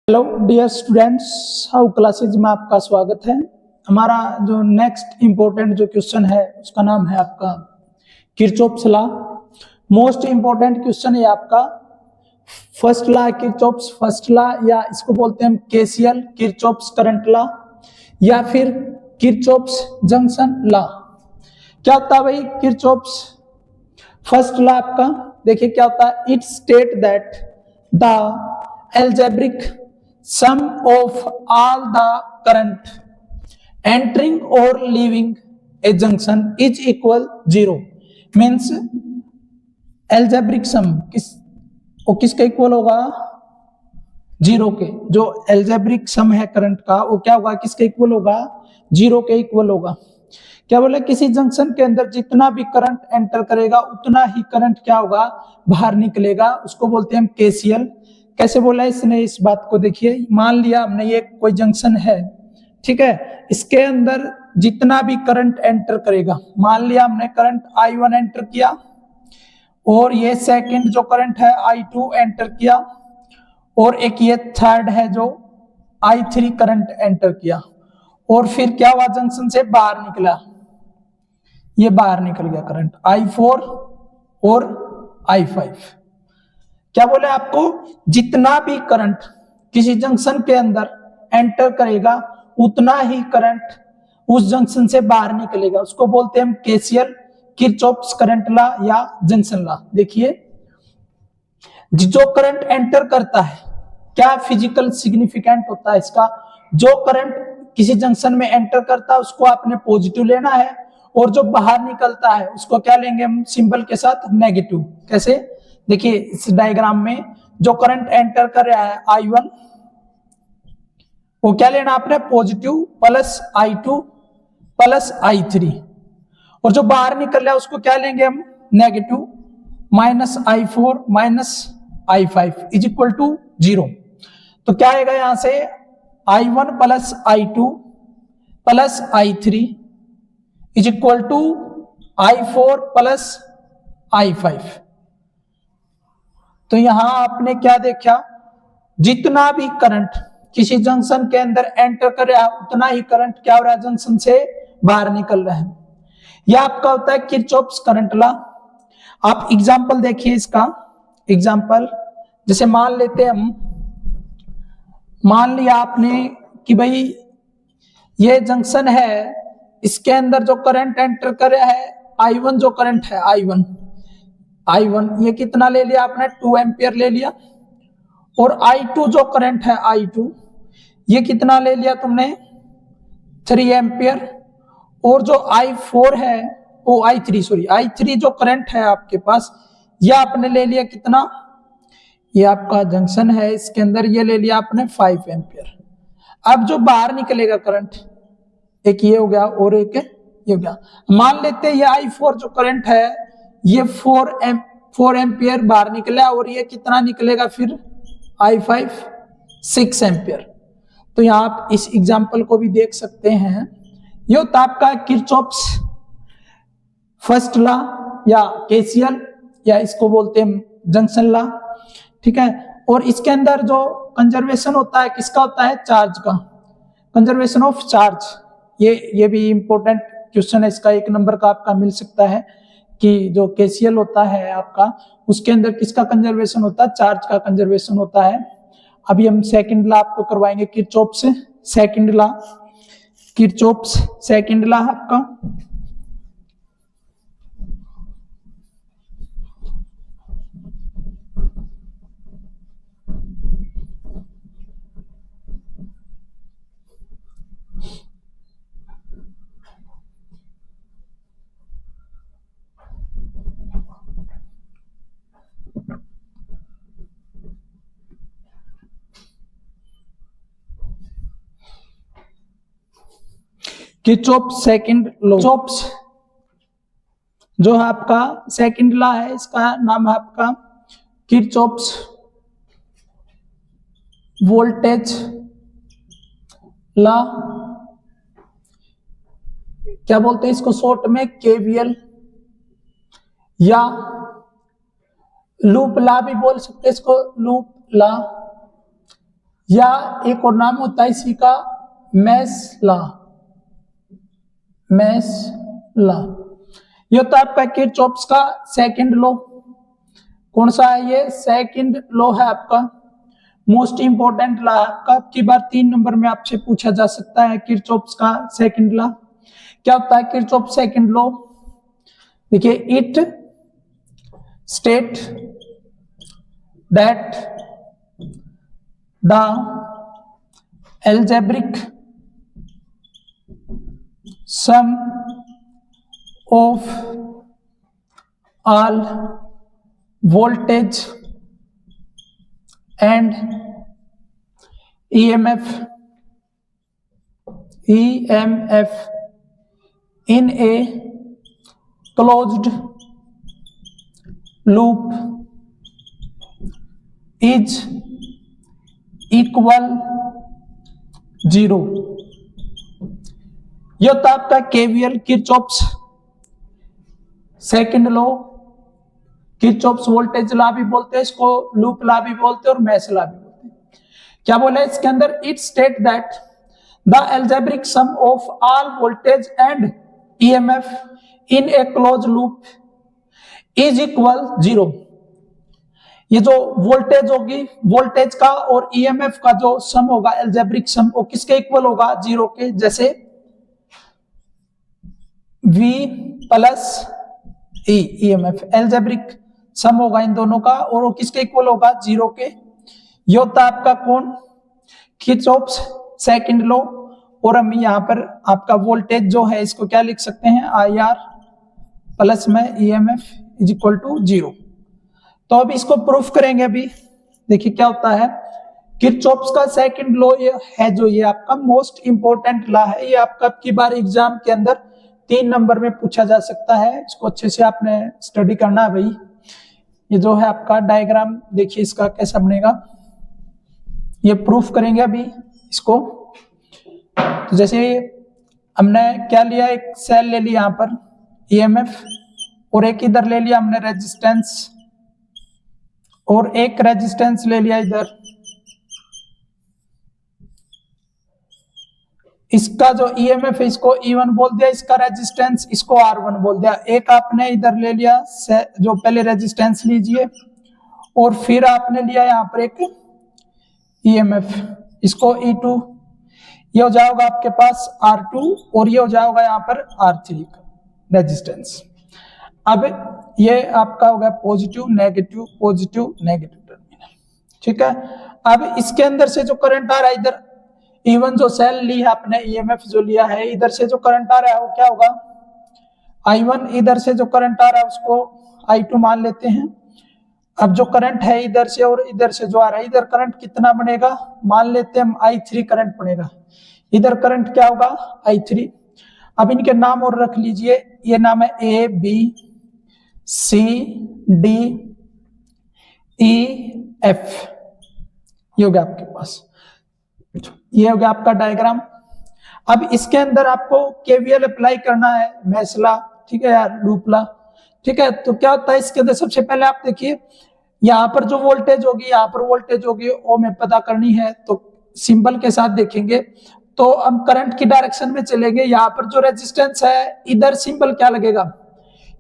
Hello dear students, how classes में आपका स्वागत है। हमारा जो नेक्स्ट इंपॉर्टेंट जो क्वेश्चन है उसका नाम है आपका Kirchhoff's law. Most important question है आपका first law, Kirchhoff's first law, या इसको बोलते हैं हम केसीएल किरचॉफ्स करंट लॉ, या फिर किरचॉफ्स जंक्शन लॉ। क्या होता है भाई किरचॉफ्स फर्स्ट लॉ? आपका देखिए क्या होता है, it state that the algebraic sum of all the current entering or leaving a junction is equal 0। means algebraic sum किसके इक्वल होगा? जीरो के। जो algebraic sum है करंट का वो क्या होगा, किसके इक्वल होगा? जीरो के इक्वल होगा। क्या बोले, किसी जंक्शन के अंदर जितना भी करंट एंटर करेगा उतना ही करंट क्या होगा, बाहर निकलेगा। उसको बोलते हैं हम केसीएल। कैसे बोला इसने इस बात को? देखिए, मान लिया हमने ये कोई जंक्शन है, ठीक है, इसके अंदर जितना भी करंट एंटर करेगा, मान लिया हमने करंट I1 एंटर किया और ये सेकंड जो करंट है I2 एंटर किया, और एक ये थर्ड है जो I3 करंट एंटर किया, और फिर क्या हुआ, जंक्शन से बाहर निकला, ये बाहर निकल गया करंट I4 और I5। क्या बोले आपको, जितना भी करंट किसी जंक्शन के अंदर एंटर करेगा उतना ही करंट उस जंक्शन से बाहर निकलेगा। उसको बोलते हैं हम केसीएल किरचॉफ्स करंट लॉ या जंक्शन लॉ। देखिए, जो करंट एंटर करता है, क्या फिजिकल सिग्निफिकेंट होता है इसका? जो करंट किसी जंक्शन में एंटर करता है उसको आपने पॉजिटिव लेना है, और जो बाहर निकलता है उसको क्या लेंगे हम, सिंबल के साथ नेगेटिव। कैसे? देखिए इस डायग्राम में जो करंट एंटर कर रहा है I1, वो क्या लेना आपने, positive, plus I2 plus I3, और जो बाहर निकल रहा है उसको क्या लेंगे हम, negative, minus I4 minus I5 is equal to 0। तो क्या आएगा यहां से, I1 plus I2 plus I3 is equal to I4 plus I5। तो यहां आपने क्या देखा, जितना भी करंट किसी जंक्शन के अंदर एंटर कर रहा है उतना ही करंट क्या हो रहा है, जंक्शन से बाहर निकल रहा है। यह आपका होता है किरचॉफ्स करंट लॉ। आप एग्जांपल देखिए इसका। एग्जांपल जैसे मान लेते हैं हम, मान लिया आपने कि भाई ये जंक्शन है, इसके अंदर जो करंट एंटर कर रहा है I1, जो करंट है I1 ये कितना ले लिया आपने, 2 एम्पियर ले लिया, और I2 जो करंट है I2 ये कितना ले लिया तुमने, 3 एम्पियर, और जो I4 है वो I3 जो करंट है आपके पास, ये आपने ले लिया कितना, ये आपका जंक्शन है इसके अंदर ये ले लिया आपने 5 एम्पियर। अब जो बाहर निकलेगा करंट, एक ये हो गया और एक ये हो गया। मान लेते हैं ये I4 जो करंट है ये 4 एम्पियर बाहर निकला, और ये कितना निकलेगा फिर, I5 6 एम्पियर। तो यहाँ आप इस एग्जाम्पल को भी देख सकते हैं। ये होता आपका किरचॉफ्स फर्स्ट लॉ या केसीएल, या इसको बोलते हैं जंक्शन लॉ, ठीक है। और इसके अंदर जो कंजर्वेशन होता है किसका होता है, चार्ज का, कंजर्वेशन ऑफ चार्ज। ये भी इंपॉर्टेंट क्वेश्चन है, इसका 1 नंबर का आपका मिल सकता है कि जो केसीएल होता है आपका उसके अंदर किसका कंजर्वेशन होता है, चार्ज का कंजर्वेशन होता है। अभी हम सेकंड लॉ आपको करवाएंगे Kirchhoff's second law, Kirchhoff's second law आपका। किरचॉफ्स सेकंड लॉ, किरचॉफ्स जो है आपका सेकंड लॉ है, इसका नाम है आपका किरचॉफ्स वोल्टेज लॉ। क्या बोलते हैं इसको शॉर्ट में, केवीएल, या लूप लॉ भी बोल सकते हैं इसको, लूप लॉ। या एक और नाम होता है इसी का मेस लॉ। मेस लॉ ये होता है आपका किरचॉफ्स का सेकंड लॉ। कौन सा है ये? सेकंड लॉ है आपका, मोस्ट इंपोर्टेंट लॉ है आपका। की बार 3 नंबर में आपसे पूछा जा सकता है किरचॉफ्स का सेकंड लॉ। क्या होता है किरचॉफ सेकंड लॉ? देखिए, it state that the algebraic sum of all voltage and EMF in a closed loop is equal 0। यह होता है आपका KVL, Kirchhoff's second law. Kirchhoff's voltage law भी बोलते हैं इसको, लूप लॉ भी बोलते हैं और मेश लॉ भी बोलते हैं। क्या बोला है इसके अंदर? It state that the algebraic sum of all voltage and EMF in a close loop is equal 0। ये जो वोल्टेज होगी, वोल्टेज का और ईएमएफ का जो सम होगा, अलजेब्रिक सम, वो किसके इक्वल होगा? 0 के। जैसे V plus E EMF, algebraic sum होगा इन दोनों का और वो किसके इक्वल होगा? 0 के। ये होता है आपका कौन? Kirchhoff's second law. और हम यहाँ पर आपका वोल्टेज जो है इसको क्या लिख सकते हैं? IR प्लस में ईएमएफ इज इक्वल टू 0। तो अब इसको प्रूफ करेंगे। अभी देखिए क्या होता है। किरचॉफ्स का सेकंड लॉ ये है जो ये आपका मोस्ट इंपोर्टेंट लॉ है। ये आपका की बार एग्जाम के अंदर 3 नंबर में पूछा जा सकता है। इसको अच्छे से आपने स्टडी करना है भाई। ये जो है आपका डायग्राम देखिए इसका कैसा बनेगा, ये प्रूफ करेंगे अभी इसको। तो जैसे हमने क्या लिया, एक सेल ले लिया यहाँ पर ईएमएफ, और एक इधर ले लिया हमने रेजिस्टेंस, और एक रेजिस्टेंस ले लिया इधर। इसका जो ईएमएफ है इसको E1 बोल दिया, इसका रेजिस्टेंस इसको R1 बोल दिया। एक आपने इधर ले लिया जो पहले रेजिस्टेंस लीजिए, और फिर आपने लिया यहाँ पर एक ईएमएफ, इसको E2। ये हो जाएगा आपके पास R2, और ये हो जाएगा यहाँ पर R3 रेजिस्टेंस। अब ये आपका हो गया पॉजिटिव नेगेटिव टर्मिनल, ठीक है। अब इसके अंदर से जो करंट आ रहा है इधर, E1 जो सेल ली है आपने, ईएमएफ जो लिया है, इधर से जो करंट आ रहा है वो क्या होगा? I1। इधर से जो करंट आ रहा है उसको I2 मान लेते हैं। अब जो करंट है इधर से और इधर से जो आ रहा है, इधर करंट कितना बनेगा? मान लेते हैं हम I3 करंट बनेगा। इधर करंट क्या होगा? I3। अब इनके नाम और रख लीजिए, ये नाम है A B C D E F। ये हो गया आपके पास, ये हो गया आपका डायग्राम। अब इसके अंदर आपको केवीएल अप्लाई करना है, मेश लॉ, ठीक है यार, लूप लॉ, ठीक है। तो क्या होता है इसके अंदर, सबसे पहले आप देखिए यहाँ पर जो वोल्टेज होगी, यहाँ पर वोल्टेज होगी, वो हमें पता करनी है। तो सिंबल के साथ देखेंगे तो हम करंट की डायरेक्शन में चलेंगे। यहाँ पर जो रेजिस्टेंस है, इधर सिंबल क्या लगेगा?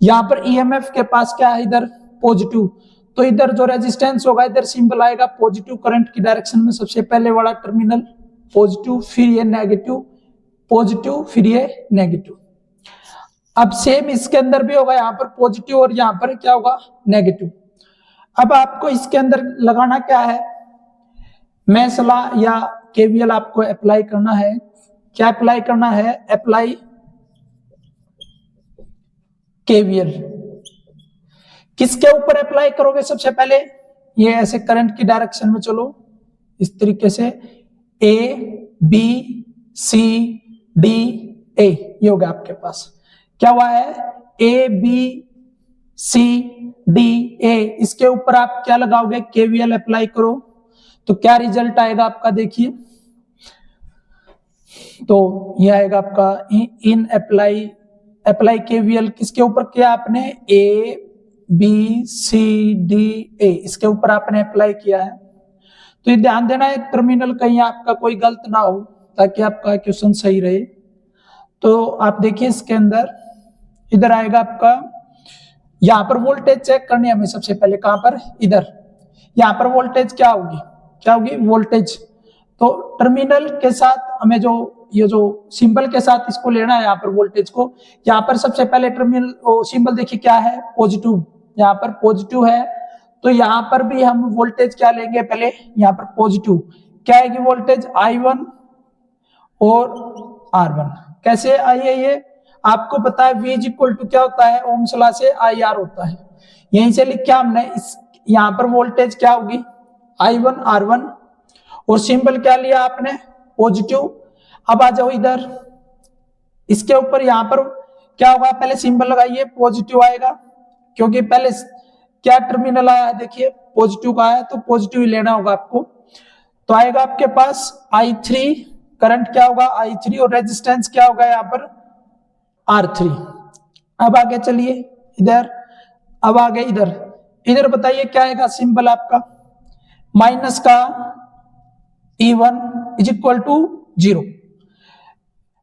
यहाँ पर ईएमएफ के पास क्या है? इधर पॉजिटिव। तो इधर जो रेजिस्टेंस होगा, इधर सिंबल आएगा पॉजिटिव। करंट की डायरेक्शन में सबसे पहले वाला टर्मिनल पॉजिटिव, फिर ये नेगेटिव, पॉजिटिव, फिर ये नेगेटिव। अब सेम इसके अंदर भी होगा, यहाँ पर पॉजिटिव और यहाँ पर क्या होगा? नेगेटिव। अब आपको इसके अंदर लगाना क्या है? मेश लॉ या केवीएल आपको अप्लाई करना है। क्या अप्लाई करना है? Apply KVL. किसके ऊपर अप्लाई करोगे? सबसे पहले ये ऐसे करंट की डायरेक्शन में चलो, इस तरीके से A B C D A, ये होगा आपके पास। क्या हुआ है? A B C D A, इसके ऊपर आप क्या लगाओगे? केवीएल अप्लाई करो। तो क्या रिजल्ट आएगा आपका? देखिए, तो ये आएगा आपका इन अप्लाई केवीएल किसके ऊपर किया आपने? A B C D A, इसके ऊपर आपने अप्लाई किया है। तो ये ध्यान देना है टर्मिनल कहीं आपका कोई गलत ना हो ताकि आपका क्वेश्चन सही रहे। तो आप देखिए इसके अंदर इधर आएगा आपका, यहां पर वोल्टेज चेक करनी है हमें सबसे पहले। कहां पर? इधर। यहां पर वोल्टेज क्या होगी? क्या होगी? वोल्टेज। तो टर्मिनल के साथ हमें जो ये जो सिंबल के साथ इसको लेना है यहाँ पर वोल्टेज को। यहाँ पर सबसे पहले टर्मिनल सिंबल देखिए क्या है? पॉजिटिव। यहाँ पर पॉजिटिव है तो यहाँ पर भी हम वोल्टेज क्या लेंगे? पहले यहाँ पर पॉजिटिव क्या आएगी वोल्टेज? I1 और R1। कैसे आई है ये? आपको पता है V इक्वल टू क्या होता है? ओम्स लॉ से IR होता है। यहीं से लिखा हमने। इस यहाँ पर वोल्टेज क्या होगी? I1 R1 और सिंबल क्या लिया आपने? पॉजिटिव। अब आ जाओ इधर, इसके ऊपर यहाँ पर क्या होगा? पहले सिंबल लगाइए, पॉजिटिव आएगा क्योंकि पहले क्या टर्मिनल आया है? देखिए पॉजिटिव का आया तो पॉजिटिव ही लेना होगा आपको। तो आएगा आपके पास I3, करंट क्या होगा? I3 और रेजिस्टेंस क्या होगा यहाँ पर? R3। अब आगे चलिए इधर, अब आगे इधर, इधर बताइए क्या आएगा सिंबल आपका? माइनस का E1 is equal to 0।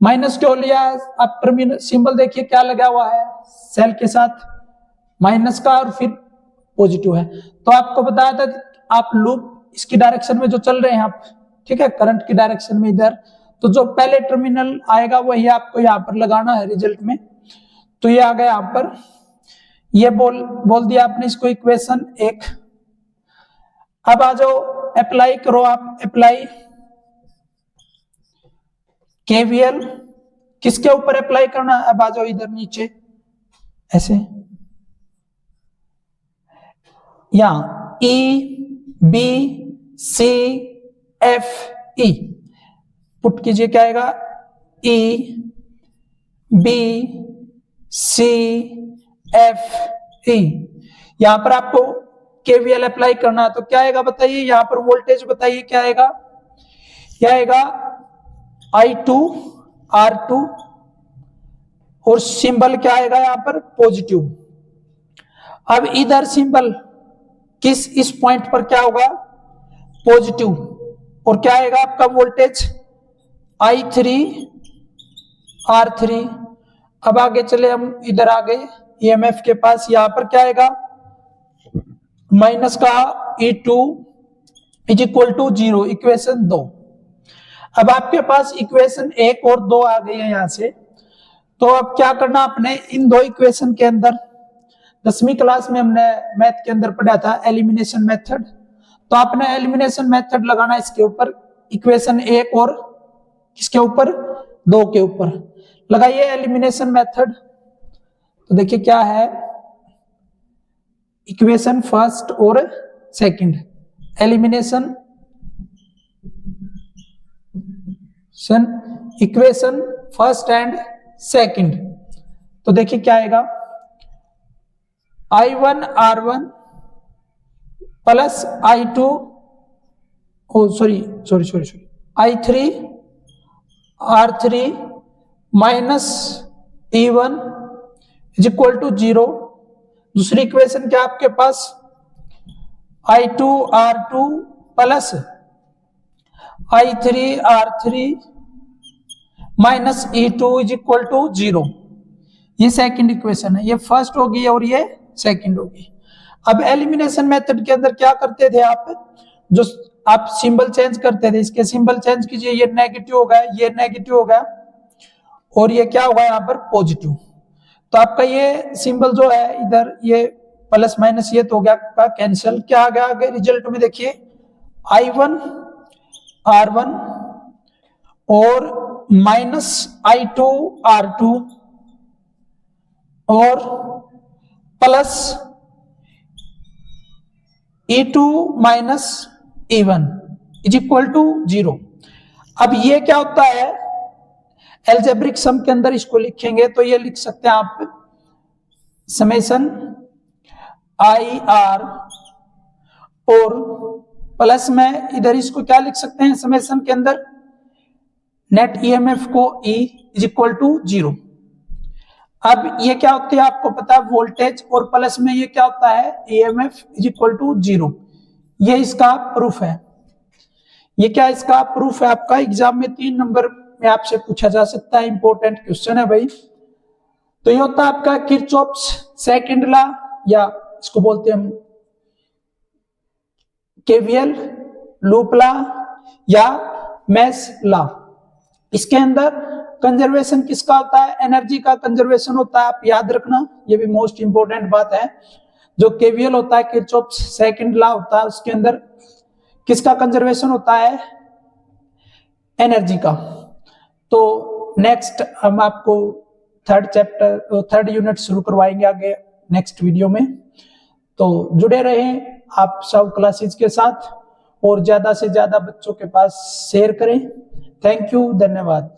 Minus क्यों लिया? आप टर्मिनल सिंबल देखिए क्या लगा हुआ है सेल के साथ, माइनस का और फिर पॉजिटिव है। तो आपको बताया था आप लूप इसकी डायरेक्शन में जो चल रहे हैं आप, ठीक है, करंट की डायरेक्शन में इधर, तो जो पहले टर्मिनल आएगा वही आपको यहाँ पर लगाना है रिजल्ट में। तो ये आ गया यहाँ पर, ये बोल दिया आपने इसको इक्वेशन 1। अब आ जाओ अप्लाई करो आप, अप्लाई KVL किसके ऊपर अप्लाई करना? अब आ जाओ इधर नीचे ऐसे, यहां EBCFE पुट कीजिए, क्या आएगा? EBCFE। यहां पर आपको KVL अप्लाई करना है तो क्या आएगा बताइए? यहां पर वोल्टेज बताइए क्या आएगा? क्या आएगा? I2 R2 और सिंबल क्या आएगा यहाँ पर? पॉजिटिव। अब इधर सिंबल किस इस पॉइंट पर क्या होगा? पॉजिटिव। और क्या आएगा आपका वोल्टेज? I3 R3। अब आगे चले हम, इधर आ गए EMF के पास, यहां पर क्या आएगा? माइनस का E2 is equal to 0, equation 2। अब आपके पास इक्वेशन 1 और 2 आ गई है यहां से। तो अब क्या करना आपने? इन दो इक्वेशन के अंदर 10वीं क्लास में हमने मैथ के अंदर पढ़ा था एलिमिनेशन मेथड, तो आपने एलिमिनेशन मेथड लगाना इसके ऊपर, इक्वेशन 1 और किसके ऊपर? 2 के ऊपर लगाइए एलिमिनेशन मेथड। तो देखिए क्या है, इक्वेशन फर्स्ट और second, elimination equation first and second. तो देखिए क्या आएगा? I1 R1 plus I2 I3 R3 minus E1 is equal to 0। दूसरी इक्वेशन क्या आपके पास? I2 R2 plus I3 R3 minus E2 is equal to 0। ये सेकंड इक्वेशन है, ये फर्स्ट होगी और ये सेकंड होगी। अब एलिमिनेशन मेथड के अंदर क्या करते थे आप? जो आप सिंबल चेंज करते थे, इसके सिंबल चेंज कीजिए, ये नेगेटिव हो गया, ये नेगेटिव हो गया और ये क्या होगा यहाँ पर? पॉजिटिव। तो आपका ये सिंबल जो है इधर, ये प्लस माइनस ये तो हो गया आपका कैंसिल। क्या आ गया आगे रिजल्ट में? देखिए I1 R1 और माइनस I2 R2 और plus E2 minus E1 is equal to 0। अब ये क्या होता है? एल्जेब्रिक सम के अंदर इसको लिखेंगे तो ये लिख सकते हैं आप, समेशन IR और प्लस में इधर इसको क्या लिख सकते हैं समेशन के अंदर? नेट EMF को E इज इक्वल टू 0। अब ये क्या होती है आपको पता है? वोल्टेज, और प्लस में ये क्या होता है? EMF is equal to 0। ये इसका प्रूफ है। ये क्या इसका प्रूफ है आपका, एग्जाम में 3 नंबर में आपसे पूछा जा सकता है, इंपॉर्टेंट क्वेश्चन है भाई। तो ये होता है आपका किरचॉफ्स सेकंड लॉ, या इसको बोलते हैं हम केवीएल, लूप लॉ या मेश लॉ। इसके अंदर कंजर्वेशन किसका होता है, एनर्जी का कंजर्वेशन होता है, आप याद रखना, ये भी मोस्ट इंपोर्टेंट बात है। जो केवीएल होता है, किरचॉफ्स सेकंड लॉ होता है, उसके अंदर किसका कंजर्वेशन होता है, एनर्जी का। तो नेक्स्ट हम आपको थर्ड यूनिट शुरू करवाएंगे आगे नेक्स्ट वीडियो में। तो जुड़े रहें आप सब क्लासेज के साथ और ज्यादा से ज्यादा बच्चों के पास शेयर करें। थैंक यू, धन्यवाद।